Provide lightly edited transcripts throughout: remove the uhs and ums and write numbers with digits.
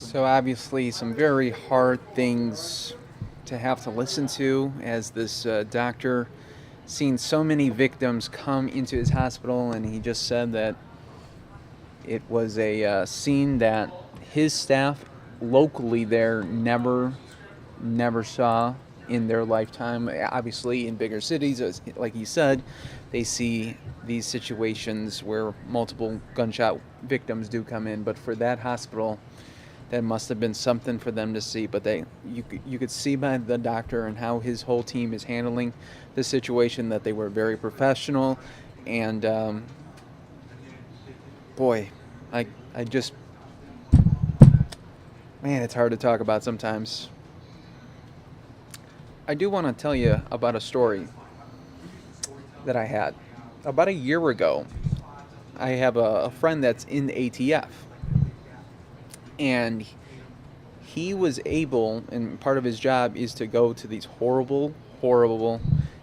So obviously some very hard things to have to listen to as this doctor seen so many victims come into his hospital, and he just said that it was a scene that his staff locally there never saw in their lifetime. Obviously, in bigger cities, like he said, they see these situations where multiple gunshot victims do come in. But for that hospital, that must have been something for them to see. But you could see by the doctor and how his whole team is handling the situation that they were very professional. And boy, I just, man, it's hard to talk about sometimes. I do want to tell you about a story that I had. About a year ago, I have a friend that's in the ATF. And he was able, and part of his job is to go to these horrible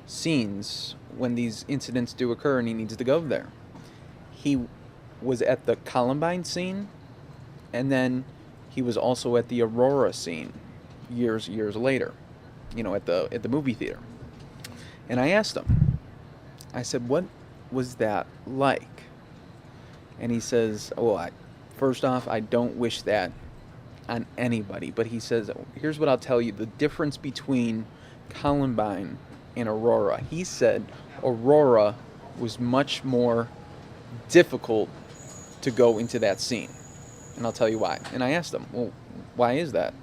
scenes when these incidents do occur, and he needs to go there. He was at the Columbine scene, and then he was also at the Aurora scene years later, at the movie theater. And I asked him, I said, what was that like? And he says, first off, I don't wish that on anybody. But he says, here's what I'll tell you, the difference between Columbine and Aurora. He said Aurora was much more difficult to go into that scene. And I'll tell you why. And I asked him, well, why is that?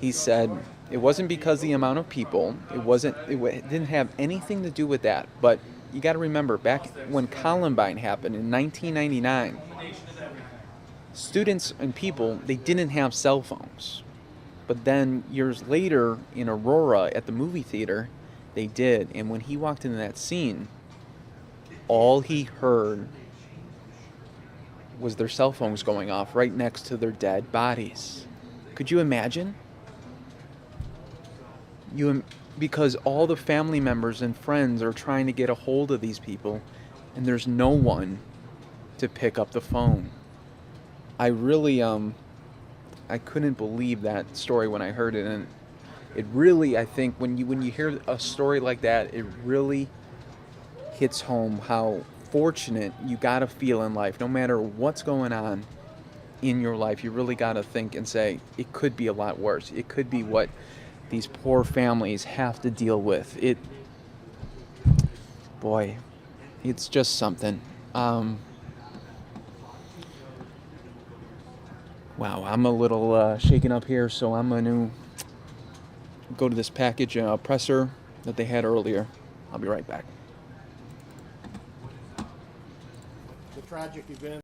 He said it wasn't because the amount of people. It didn't have anything to do with that. But you got to remember, back when Columbine happened in 1999, students and people, they didn't have cell phones. But then years later in Aurora at the movie theater, they did. And when he walked into that scene, all he heard was their cell phones going off right next to their dead bodies. Could you imagine? Because all the family members and friends are trying to get a hold of these people, and there's no one to pick up the phone. I really I couldn't believe that story when I heard it, and it really, I think when you hear a story like that, it really hits home how fortunate you gotta feel in life. No matter what's going on in your life, you really gotta think and say, it could be a lot worse. It could be what these poor families have to deal with. Boy, it's just something. Wow, I'm a little shaken up here, so I'm going to go to this package presser that they had earlier. I'll be right back. The tragic event